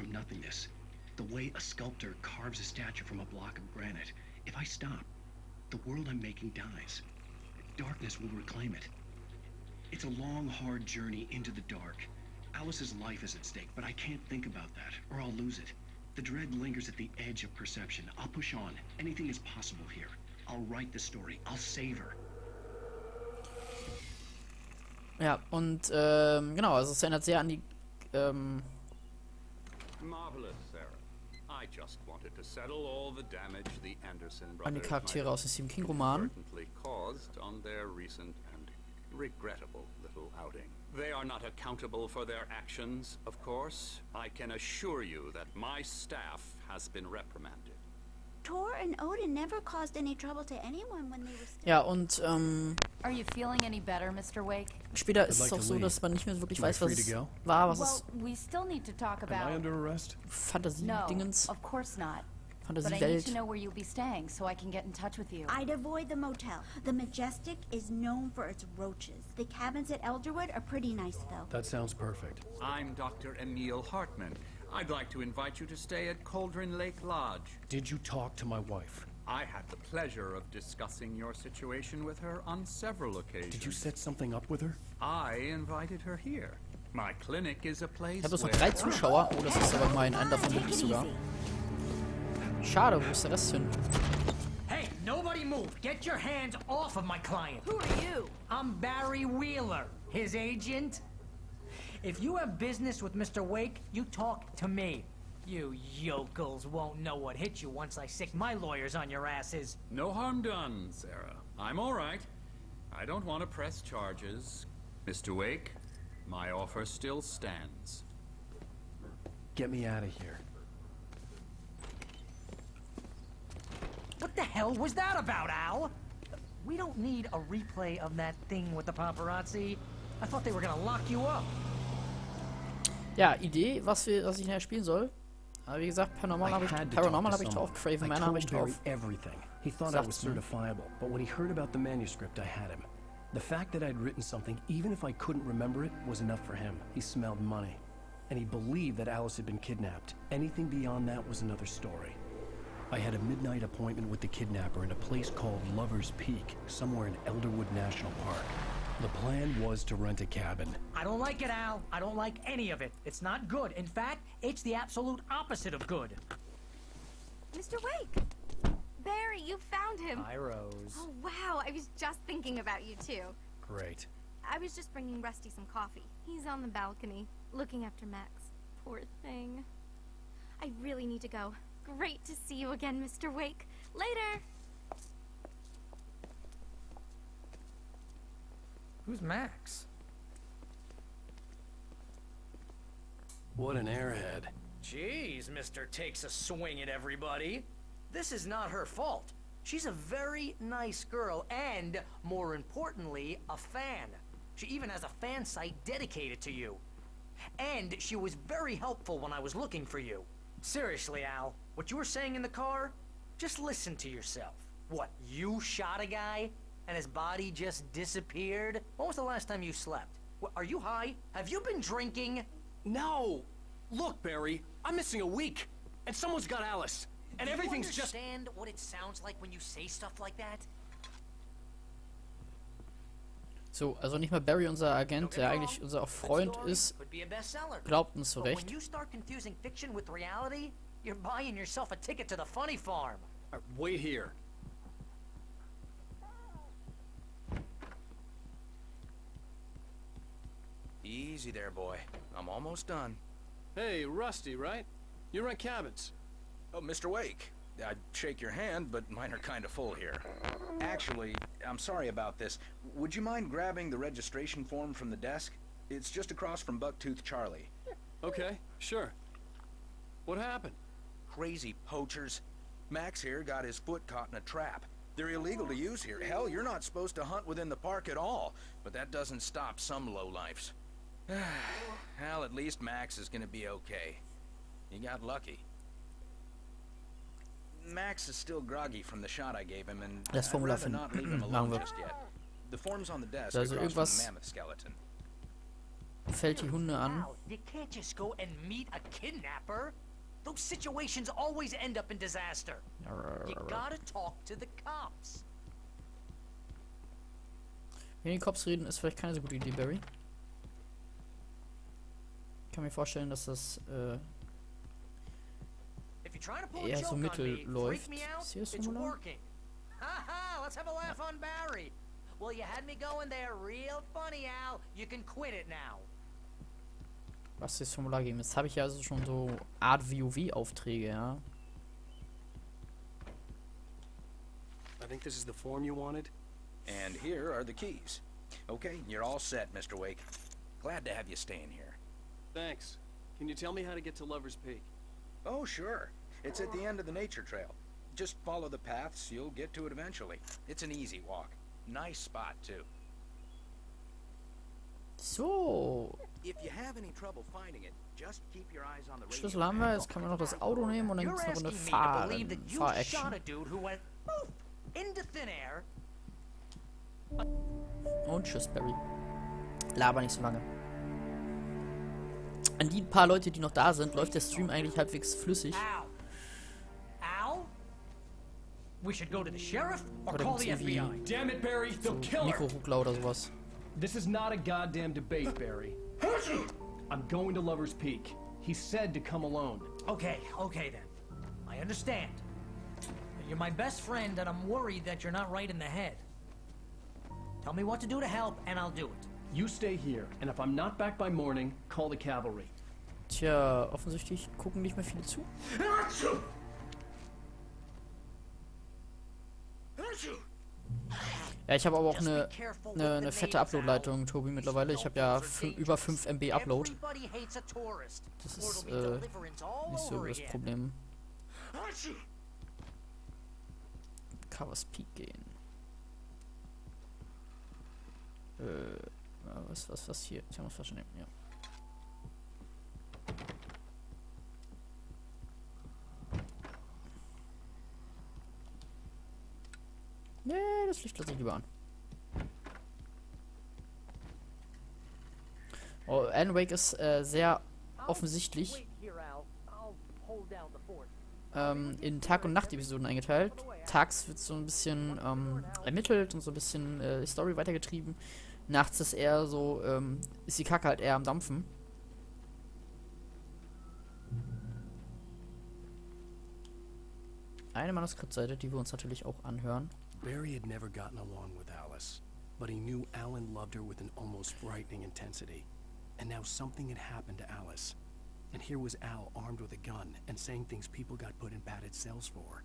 from nothingness. The way a sculptor carves a statue from a block of granite. If I stop, the world I'm making dies. Darkness will reclaim it. It's a long, hard journey into the dark. Alice's life is at stake, but I can't think about that, or I'll lose it. The dread lingers at the edge of perception. I'll push on. Anything is possible here. I'll write the story. I'll save her. Ja, und genau, also es erinnert sehr an die Marvelous, Sarah. I just wanted to settle all the damage the Anderson an die brothers Charaktere aus dem Stephen King Roman. inadvertently caused on their recent and regrettable little outing. They are not accountable for their actions, of course. I can assure you that my staff has been reprimanded. Tor and Odin never caused any trouble to anyone when they were still... Ja, und Are you feeling any better, Mr. Wake? später ist es auch so, dass man nicht mehr wirklich weiß, was es war, was Well, es we still need to talk Am I about... under arrest? No, Fantasie-Dingens, of course not. But I need Fantasiewelt. to know where you'll be staying so I can get in touch with you. I'd avoid the motel. The Majestic is known for its roaches. The cabins at Elderwood are pretty nice, though. That sounds perfect. I'm Dr. Emil Hartman. I'd like to invite you to stay at Cauldron Lake Lodge. Did you talk to my wife? I had the pleasure of discussing your situation with her on several occasions. Did you set something up with her? I invited her here. My clinic is a place Ich habe bloß noch where... 3 Zuschauer. Oh, das ist aber mein. Einen davon bin ich sogar. Schade, wo ist der Rest hin? Hey, nobody move! Get your hands off of my client! Who are you? I'm Barry Wheeler, his agent. If you have business with Mr. Wake, you talk to me. You yokels won't know what hit you once I sick my lawyers on your asses. No harm done, Sarah. I'm all right. I don't want to press charges. Mr. Wake, my offer still stands. Get me out of here. What the hell was that about, Al? We don't need a replay of that thing with the paparazzi. I thought they were gonna lock you up. Ja, Idee, was ich nachher spielen soll. Aber wie gesagt, Paranormal habe ich drauf, Craven Manor habe ich drauf. Everything. He thought I was certifiable, but when he heard about the manuscript, I had him. The fact that I'd written something, even if I couldn't remember it, was enough for him. He smelled money. And he believed that Alice had been kidnapped. Anything beyond that was another story. I had a midnight appointment with the kidnapper in a place called Lover's Peak, somewhere in Elderwood National Park. The plan was to rent a cabin. I don't like it, Al. I don't like any of it. It's not good. In fact, it's the absolute opposite of good. Mr. Wake! Barry, you found him! Hi, Rose. Oh, wow, I was just thinking about you, too. Great. I was just bringing Rusty some coffee. He's on the balcony, looking after Max. Poor thing. I really need to go. Great to see you again, Mr. Wake. Later! Who's Max? What an airhead. Jeez, Mr. Takes a swing at everybody. This is not her fault. She's a very nice girl and, more importantly, a fan. She even has a fan site dedicated to you. And she was very helpful when I was looking for you. Seriously, Al, what you were saying in the car? Just listen to yourself. What, you shot a guy? And his body just disappeared? When was the last time you slept? What, are you high? Have you been drinking? No! Look, Barry, I'm missing a week, and someone's got Alice, and everything's just... Do you understand what it sounds like when you say stuff like that? So, also nicht mal Barry, unser Agent, der eigentlich unser auch Freund ist, glaubt uns so recht. When you start confusing fiction with reality, you're buying yourself a ticket to the funny farm. Wait here. Easy there, boy. I'm almost done. Hey, Rusty, right? You rent cabins. Oh, Mr. Wake. I'd shake your hand, but mine are kind of full here. Actually, I'm sorry about this. Would you mind grabbing the registration form from the desk? It's just across from Bucktooth Charlie. Okay, sure. What happened? Crazy poachers. Max here got his foot caught in a trap. They're illegal to use here. Hell, you're not supposed to hunt within the park at all. But that doesn't stop some lowlifes. Well, at least Max is gonna be okay. He got lucky. Max is still groggy from the shot I gave him, and Das I'd Formular rather not leave him alone machen wir. just yet. The form's on the desk Also across from irgendwas the mammoth skeleton. fällt die Hunde an. Al, you can't just go and meet a kidnapper. Those situations always end up in disaster. You gotta talk to the cops. Wenn die Cops reden, ist vielleicht keine so gute Idee, Barry. Ich kann mir vorstellen, dass das eher so mittel läuft. Ist hier das Formular? Haha, let's have a laugh on Barry. Well, you had me going there real funny, Al. You can quit it now. Was ist das Formular geben? Jetzt habe ich ja also schon so Art WoW-Aufträge, ja. I think this is the form you wanted. And here are the keys. Okay, you're all set, Mr. Wake. Glad to have you staying here. Thanks. Can you tell me how to get to Lover's Peak? Oh, sure. It's at the end of the nature trail. Just follow the paths, you'll get to it eventually. It's an easy walk. Nice spot, too. So. If you have any trouble finding it, just keep your eyes on the radio. Schlüssel haben wir, jetzt kann man noch das Auto nehmen und dann gibt es noch eine Fahr-Action. Und tschüss, Barry. Laber nicht so lange. An die paar Leute, die noch da sind, läuft der Stream eigentlich halbwegs flüssig. We should go to the sheriff or Oder call gibt's the irgendwie FBI. Damn it, Barry, so they'll kill her. Mikroruckler oder sowas? This is not a goddamn debate, Barry. I'm going to Lover's Peak. He said to come alone. Okay then. I understand. You're my best friend and I'm worried that you're not right in the head. Tell me what to do to help and I'll do it. You stay here, and if I'm not back by morning, call the cavalry. Tja, offensichtlich gucken nicht mehr viele zu. Ja, ich habe aber auch eine fette Upload-Leitung, Tobi, mittlerweile. Ich habe ja über 5 MB Upload. Das ist nicht so das Problem. Covers Peak gehen. Was hier? Ich muss Flasche nehmen, ja. Nee, das Licht lasse ich lieber an. Oh, Alan Wake ist sehr offensichtlich in Tag- und Nacht-Episoden eingeteilt. Tags wird so ein bisschen ermittelt und so ein bisschen Story weitergetrieben. Nachts ist eher so, ist die Kacke halt eher am Dampfen. Eine Manuskriptseite, die wir uns natürlich auch anhören. Barry had never gotten along with Alice, but he knew Alan loved her with an almost frightening intensity. And now something had happened to Alice. And here was Al armed with a gun and saying things people got put in padded cells for.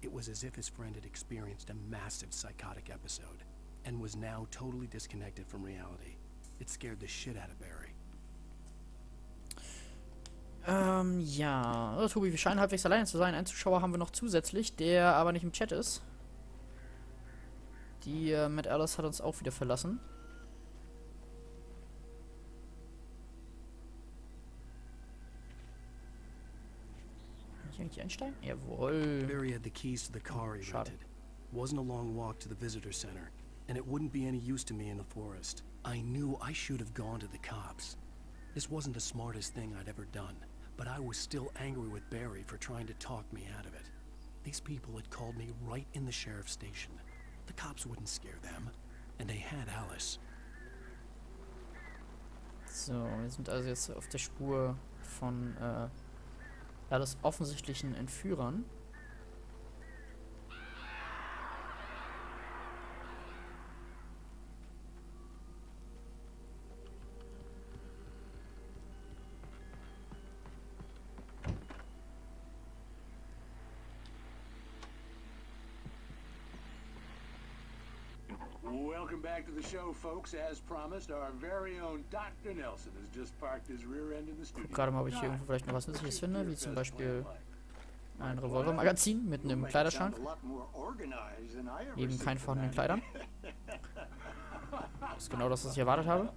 It was as if his friend had experienced a massive psychotic episode and was now totally disconnected from reality. It scared the shit out of Barry. Ja. Oh, Tobi, wir scheinen halbwegs alleine zu sein. Einen Zuschauer haben wir noch zusätzlich, der aber nicht im Chat ist. Die Matt Alice hat uns auch wieder verlassen. Kann ich eigentlich einsteigen? Jawohl. Barry had the keys to the car he rented. Wasn't a long walk to the visitor center, and it wouldn't be any use to me in the forest. I knew I should have gone to the cops. This wasn't the smartest thing I'd ever done, but I was still angry with Barry for trying to talk me out of it. These people had called me right in the sheriff's station. The cops wouldn't scare them, and they had Alice. So, wir sind also jetzt auf der Spur von Alice offensichtlichen Entführern. Welcome back to the show, folks. As promised, our very own Dr. Nelson has just parked his rear end in the studio. Guck gerade mal, ob ich hier irgendwo vielleicht noch was Nützliches finde, wie zum Beispiel ein Revolvermagazin mit einem Kleiderschrank. Eben keine vorhandenen Kleidern. Das ist genau das, was ich erwartet habe.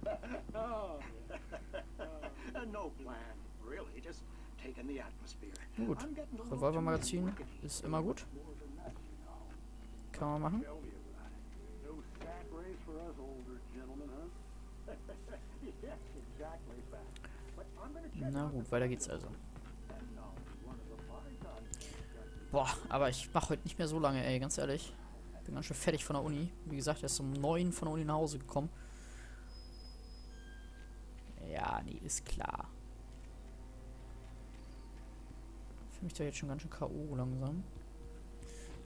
Gut, Revolvermagazin ist immer gut. Kann man machen. Na gut, weiter geht's also. Boah, aber ich mache heute nicht mehr so lange, ey, ganz ehrlich. Bin ganz schön fertig von der Uni. Wie gesagt, erst um 9 von der Uni nach Hause gekommen. Ja, nee, ist klar. Ich fühle mich da jetzt schon ganz schön K.O. langsam.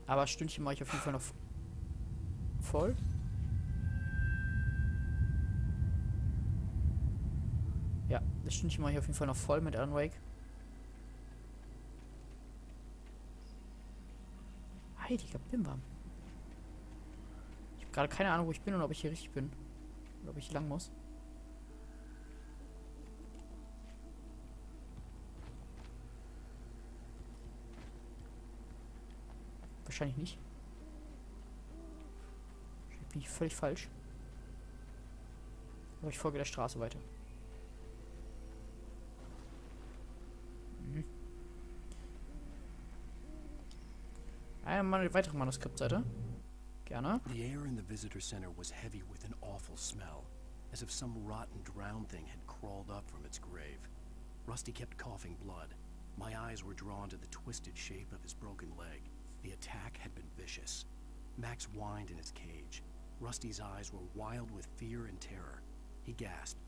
Aber Stündchen mache ich auf jeden Fall noch voll. Ja, das Stündchen mache ich auf jeden Fall noch voll mit Alan Wake. Heiliger Bimbam. Ich habe gerade keine Ahnung, wo ich bin und ob ich hier richtig bin. Oder ob ich lang muss. Wahrscheinlich nicht. Wahrscheinlich bin ich völlig falsch. Aber ich folge der Straße weiter. Eine weitere Manuskriptseite. Gerne. The air in the visitor center was heavy with an awful smell, as if some rotten drowned thing had crawled up from its grave. Rusty kept coughing blood. My eyes were drawn to the twisted shape of his broken leg. The attack had been vicious. Max whined in his cage. Rusty's eyes were wild with fear and terror. He gasped.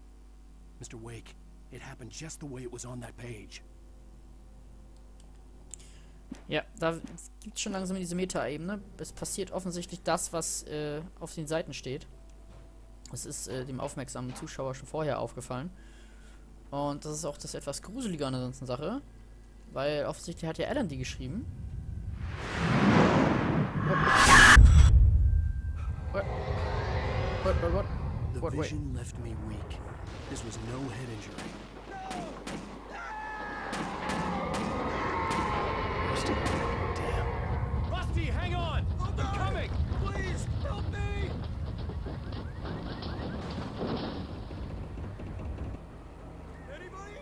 Mr. Wake, it happened just the way it was on that page. Ja, da gibt es schon langsam diese Meta-Ebene. Es passiert offensichtlich das, was auf den Seiten steht. Es ist dem aufmerksamen Zuschauer schon vorher aufgefallen. Und das ist auch das etwas Gruselige an der ganzen Sache. Weil offensichtlich hat ja Alan die geschrieben. What? The vision left me weak. This was no head injury. Rusty, damn. Rusty, hang on! I'm coming! Please, help me! Anybody?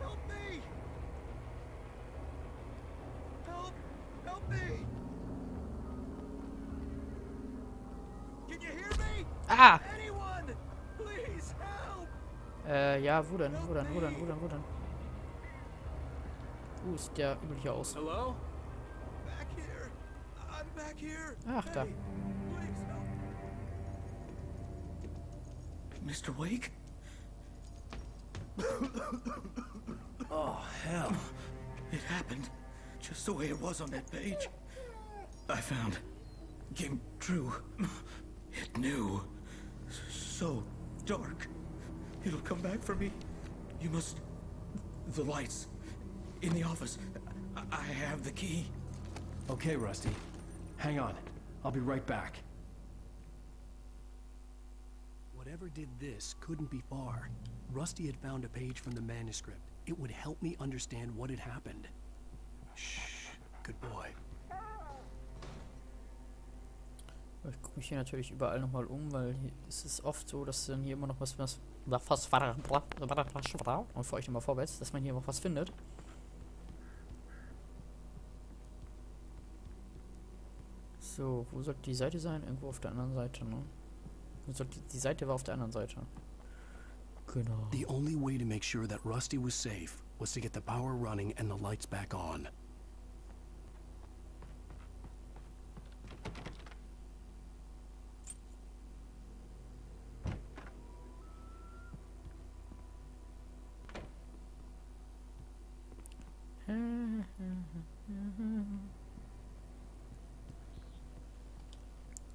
Help me! Help me! Can you hear me? Ah! Anyone? Please help! Ja, wo denn? Wo denn? Sieht ja üblich aus. Hello? Back here. I'm back here. Ach, da. Hey, please help. Mr. Wake? Oh, hell. It happened just the way it was on that page. I found. Came true. It knew. So dark. It'll come back for me. You must... The lights. In the office. I have the key. Okay, Rusty. Hang on. I'll be right back. Whatever did this couldn't be far. Rusty had found a page from the manuscript. It would help me understand what had happened. Shh. Good boy. Ich gucke mich hier natürlich überall nochmal um, weil es ist oft so, dass dann hier immer noch was und für euch nochmal vorwärts, dass man hier noch was findet. So, wo sollte die Seite sein? Irgendwo auf der anderen Seite, ne? Die Seite war auf der anderen Seite. Genau. The only way to make sure that Rusty was safe was to get the power running and the lights back on.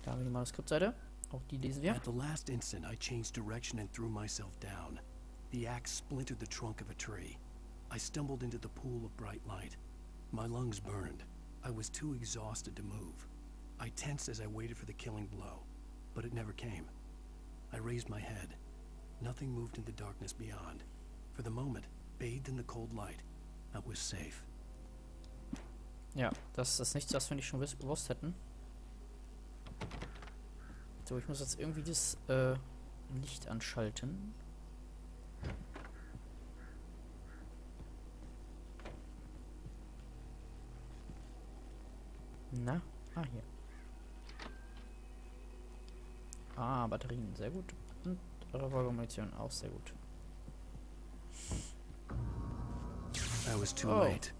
Da haben wir die Manuskriptseite. Auch die lesen wir. At the last instant, I changed direction and threw myself down. The axe splintered the trunk of a tree. I stumbled into the pool of bright light. My lungs burned. I was too exhausted to move. I tensed as I waited for the killing blow, but it never came. I raised my head. Nothing moved in the darkness beyond. For the moment, bathed in the cold light, I was safe. Ja, das ist nichts, was wir nicht schon gewusst hätten. So, ich muss jetzt irgendwie das Licht anschalten. Na? Ah, hier. Ah, Batterien, sehr gut. Und Revolvermunition auch sehr gut. I was too Oh. late.